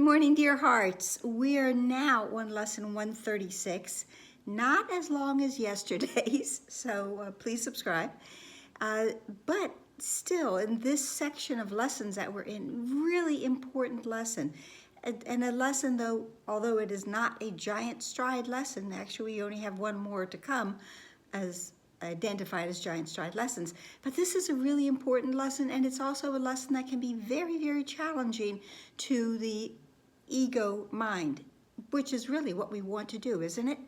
Good morning, dear hearts. We are now on lesson 136, not as long as yesterday's, so please subscribe. But still, in this section of lessons that we're in, really important lesson. And a lesson, though, although it is not a giant stride lesson, actually we only have one more to come as identified as giant stride lessons. But this is a really important lesson, and it's also a lesson that can be very, very challenging to the ego mind, which is really what we want to do, isn't it?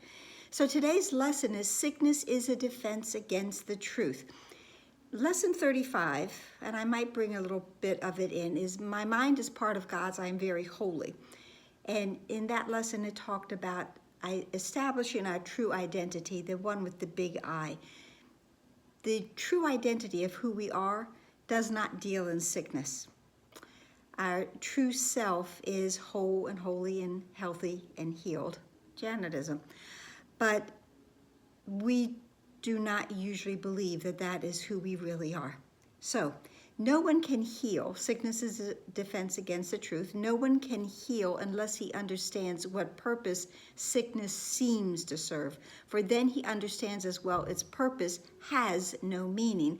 So today's lesson is sickness is a defense against the truth. Lesson 35, and I might bring a little bit of it in, is my mind is part of God's, I am very holy. And in that lesson it talked about establishing our true identity, the one with the big I. The true identity of who we are does not deal in sickness. Our true self is whole and holy and healthy and healed, Janitism. But we do not usually believe that that is who we really are. So, no one can heal. Sickness is a defense against the truth. No one can heal unless he understands what purpose sickness seems to serve. For then he understands as well its purpose has no meaning.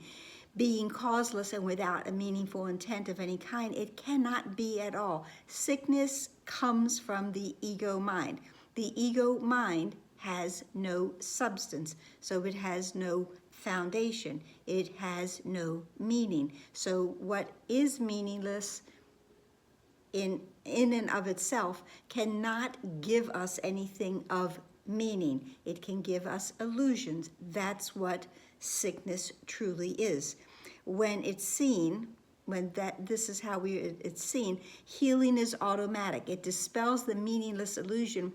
Being causeless and without a meaningful intent of any kind, it cannot be at all. Sickness comes from the ego mind. The ego mind has no substance, so it has no foundation. It has no meaning. So what is meaningless in and of itself cannot give us anything of meaning. It can give us illusions. That's what sickness truly is. When it's seen, this is how it's seen, healing is automatic. It dispels the meaningless illusion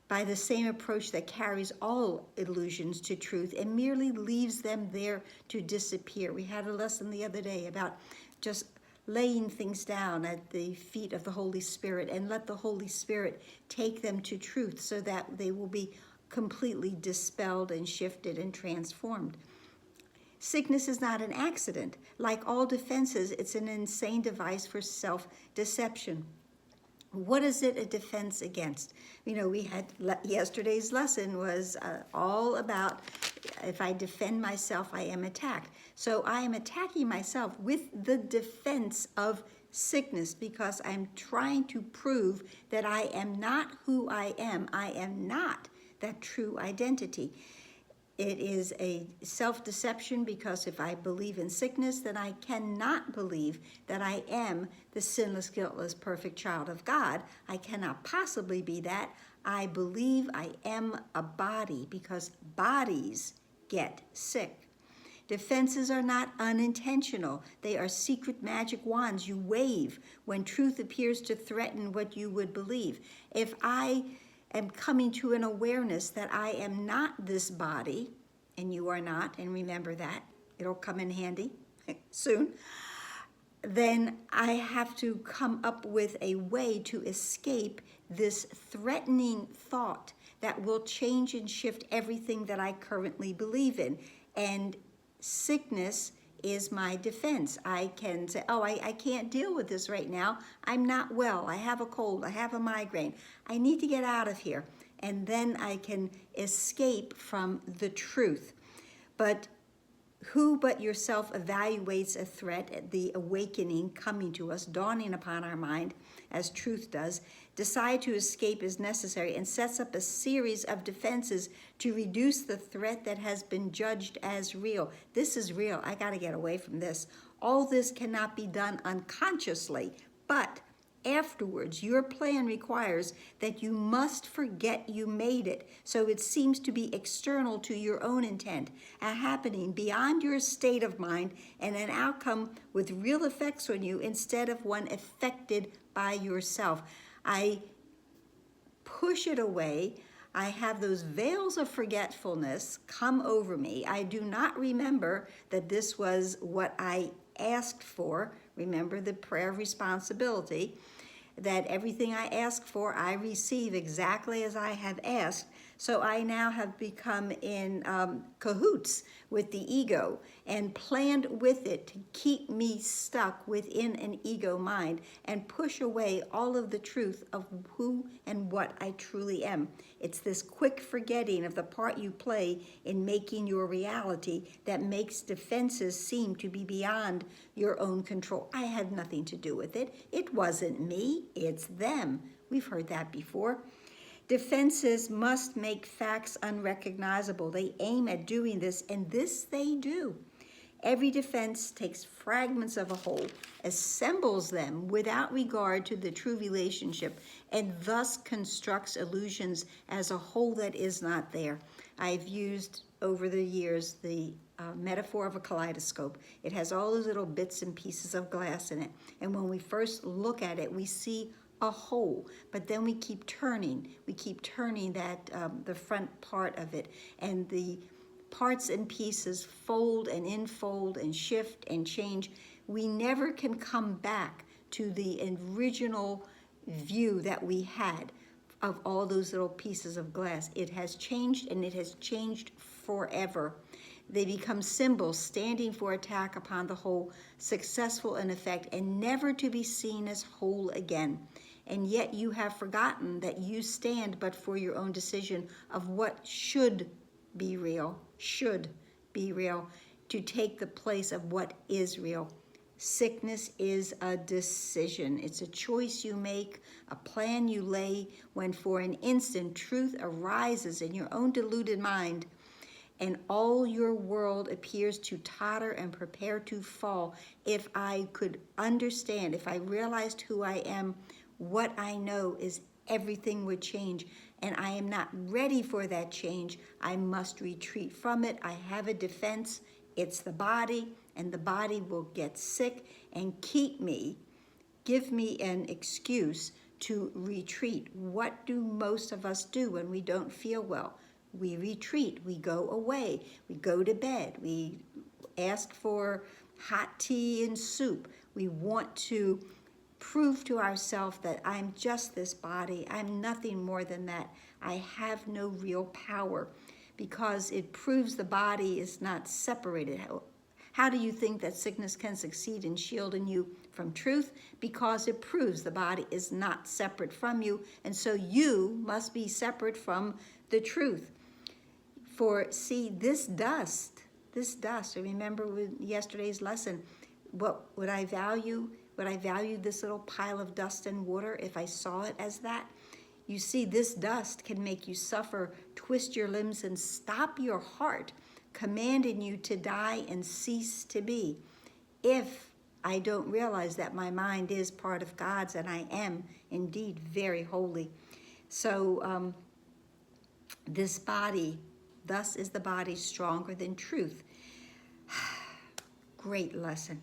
by the same approach that carries all illusions to truth and merely leaves them there to disappear. We had a lesson the other day about just laying things down at the feet of the Holy Spirit and let the Holy Spirit take them to truth so that they will be completely dispelled and shifted and transformed. Sickness is not an accident. Like all defenses, it's an insane device for self-deception. What is it a defense against? You know, we had yesterday's lesson was all about if I defend myself, I am attacked. So I am attacking myself with the defense of sickness because I'm trying to prove that I am not who I am. I am not that true identity. It is a self-deception because if I believe in sickness, then I cannot believe that I am the sinless, guiltless, perfect child of God. I cannot possibly be that. I believe I am a body because bodies get sick. Defenses are not unintentional. They are secret magic wands you wave when truth appears to threaten what you would believe. If I am coming to an awareness that I am not this body, and you are not, and remember that, it'll come in handy soon, then I have to come up with a way to escape this threatening thought that will change and shift everything that I currently believe in. And sickness is my defense. I can say, oh, I can't deal with this right now. I'm not well. I have a cold. I have a migraine. I need to get out of here. And then I can escape from the truth. But who but yourself evaluates a threat, the awakening coming to us, dawning upon our mind, as truth does, decide to escape is necessary, and sets up a series of defenses to reduce the threat that has been judged as real. This is real. I got to get away from this. All this cannot be done unconsciously, but afterwards, your plan requires that you must forget you made it. So it seems to be external to your own intent, a happening beyond your state of mind, and an outcome with real effects on you instead of one affected by yourself. I push it away. I have those veils of forgetfulness come over me. I do not remember that this was what I asked for. Remember the prayer of responsibility, that everything I ask for, I receive exactly as I have asked. So I now have become in cahoots with the ego and planned with it to keep me stuck within an ego mind and push away all of the truth of who and what I truly am. It's this quick forgetting of the part you play in making your reality that makes defenses seem to be beyond your own control. I had nothing to do with it. It wasn't me, it's them. We've heard that before. Defenses must make facts unrecognizable. They aim at doing this, and this they do. Every defense takes fragments of a whole, assembles them without regard to the true relationship, and thus constructs illusions as a whole that is not there. I've used over the years the metaphor of a kaleidoscope. It has all those little bits and pieces of glass in it, and when we first look at it, we see a whole, but then we keep turning that the front part of it, and the parts and pieces fold and infold and shift and change. We never can come back to the original view that we had of all those little pieces of glass. It has changed, and it has changed forever. They become symbols standing for attack upon the whole, successful in effect, and never to be seen as whole again. And yet you have forgotten that you stand but for your own decision of what should be real, to take the place of what is real. Sickness is a decision. It's a choice you make, a plan you lay, when for an instant truth arises in your own deluded mind, and all your world appears to totter and prepare to fall. If I could understand, if I realized who I am, what I know is everything would change, and I am not ready for that change. I must retreat from it. I have a defense. It's the body, and the body will get sick and give me an excuse to retreat. What do most of us do when we don't feel well? We retreat, we go away, we go to bed, we ask for hot tea and soup. We want to prove to ourselves that I'm just this body, I'm nothing more than that. I have no real power, because it proves the body is not separated. How do you think that sickness can succeed in shielding you from truth? Because it proves the body is not separate from you, and so you must be separate from the truth. For see, this dust, remember with yesterday's lesson, what would I value? Would I value this little pile of dust and water if I saw it as that? You see, this dust can make you suffer, twist your limbs, and stop your heart, commanding you to die and cease to be. If I don't realize that my mind is part of God's, and I am indeed very holy. So this body, thus is the body stronger than truth. Great lesson.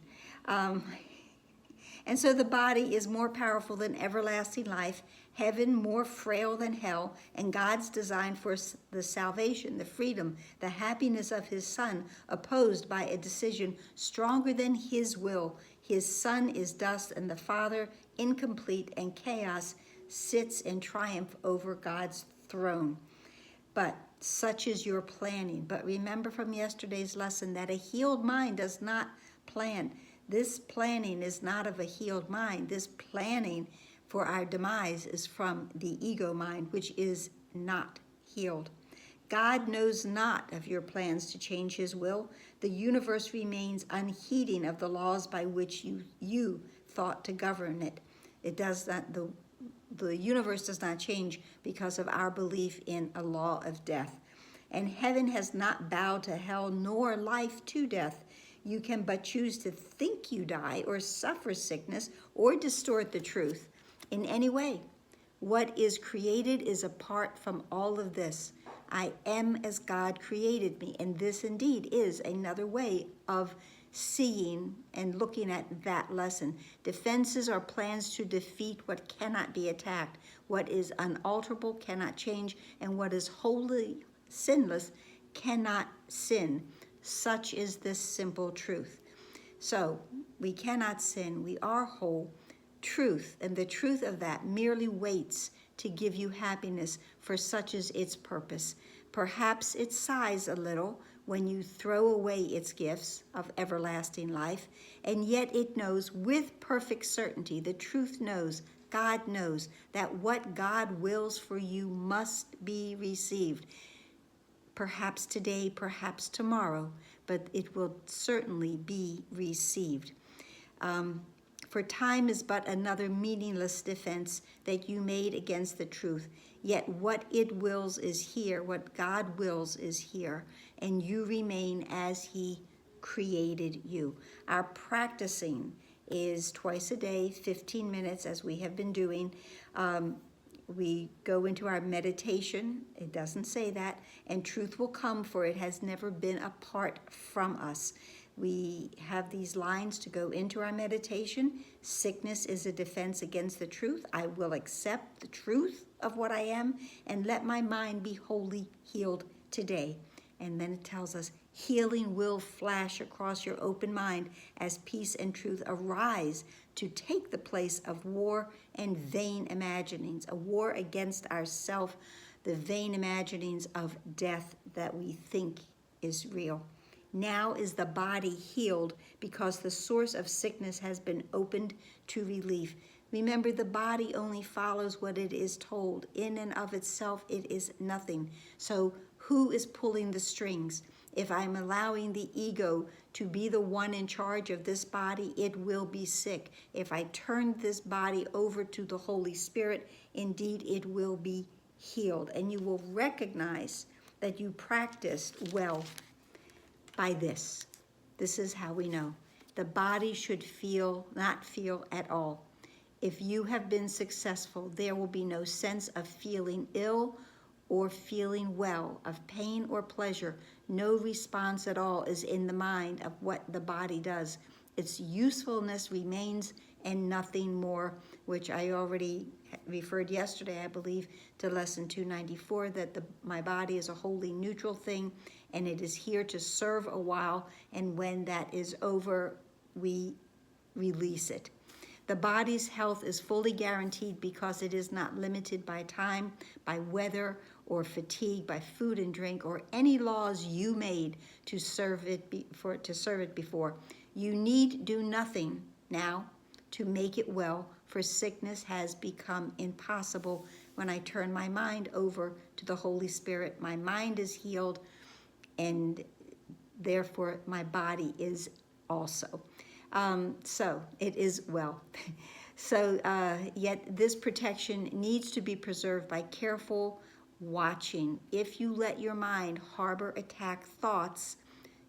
And so the body is more powerful than everlasting life, heaven more frail than hell, and God's design for the salvation, the freedom, the happiness of his Son, opposed by a decision stronger than his will. His Son is dust, and the Father, incomplete and chaos, sits in triumph over God's throne. But such is your planning. But remember from yesterday's lesson that a healed mind does not plan. This planning is not of a healed mind. This planning for our demise is from the ego mind, which is not healed. God knows not of your plans to change his will. The universe remains unheeding of the laws by which you thought to govern it. It does not, the universe does not change because of our belief in a law of death. And heaven has not bowed to hell, nor life to death. You can but choose to think you die, or suffer sickness, or distort the truth in any way. What is created is apart from all of this. I am as God created me, and this indeed is another way of seeing and looking at that lesson. Defenses are plans to defeat what cannot be attacked. What is unalterable cannot change, and what is wholly sinless cannot sin. Such is this simple truth. So we cannot sin. We are whole. Truth, and the truth of that merely waits to give you happiness, for such is its purpose. Perhaps it sighs a little when you throw away its gifts of everlasting life, and yet it knows with perfect certainty, the truth knows, God knows, that what God wills for you must be received. Perhaps today, perhaps tomorrow, but it will certainly be received. For time is but another meaningless defense that you made against the truth. Yet what it wills is here, what God wills is here, and you remain as He created you. Our practicing is twice a day, 15 minutes, as we have been doing. We go into our meditation. It doesn't say that. And truth will come, for it has never been apart from us. We have these lines to go into our meditation. Sickness is a defense against the truth. I will accept the truth of what I am and let my mind be wholly healed today. And then it tells us healing will flash across your open mind as peace and truth arise to take the place of war and vain imaginings, a war against ourself, the vain imaginings of death that we think is real. Now is the body healed because the source of sickness has been opened to relief. Remember, the body only follows what it is told. In and of itself, it is nothing. So who is pulling the strings? If I'm allowing the ego to be the one in charge of this body, it will be sick. If I turn this body over to the Holy Spirit, indeed it will be healed. And you will recognize that you practiced well by this. This is how we know. The body should not feel at all. If you have been successful, there will be no sense of feeling ill or feeling well, of pain or pleasure. No response at all is in the mind of what the body does. Its usefulness remains and nothing more, which I already referred yesterday, I believe, to lesson 294, that my body is a wholly neutral thing, and it is here to serve a while, and when that is over, we release it. The body's health is fully guaranteed because it is not limited by time, by weather, or fatigue, by food and drink, or any laws you made to serve it before. You need do nothing now to make it well, for sickness has become impossible when I turn my mind over to the Holy Spirit. My mind is healed, and therefore my body is also. So it is well. So yet this protection needs to be preserved by careful watching. If you let your mind harbor attack thoughts,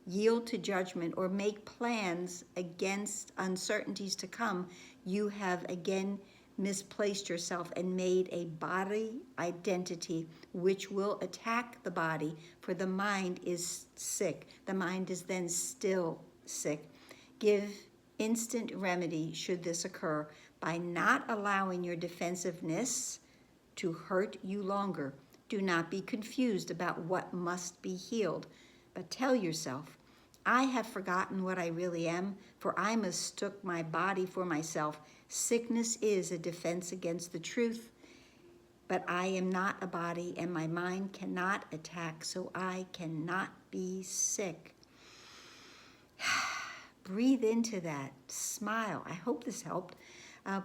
yield to judgment, or make plans against uncertainties to come, you have again misplaced yourself and made a body identity which will attack the body, for the mind is sick. The mind is then still sick. Give instant remedy should this occur by not allowing your defensiveness to hurt you longer. Do not be confused about what must be healed, but tell yourself, I have forgotten what I really am, for I mistook my body for myself. Sickness is a defense against the truth, but I am not a body, and my mind cannot attack, so I cannot be sick. Breathe into that. Smile. I hope this helped.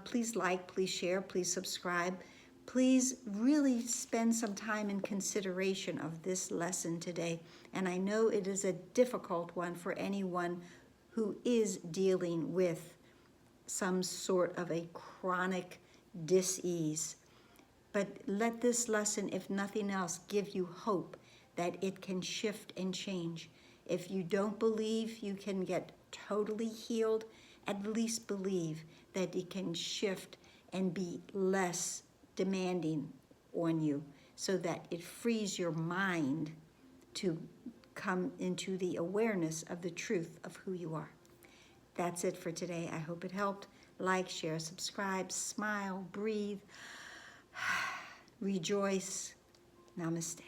Please like, please share, please subscribe. Please really spend some time in consideration of this lesson today. And I know it is a difficult one for anyone who is dealing with some sort of a chronic dis-ease. But let this lesson, if nothing else, give you hope that it can shift and change. If you don't believe you can get totally healed, at least believe that it can shift and be less demanding on you, so that it frees your mind to come into the awareness of the truth of who you are. That's it for today. I hope it helped. Like, share, subscribe, smile, breathe, rejoice. Namaste.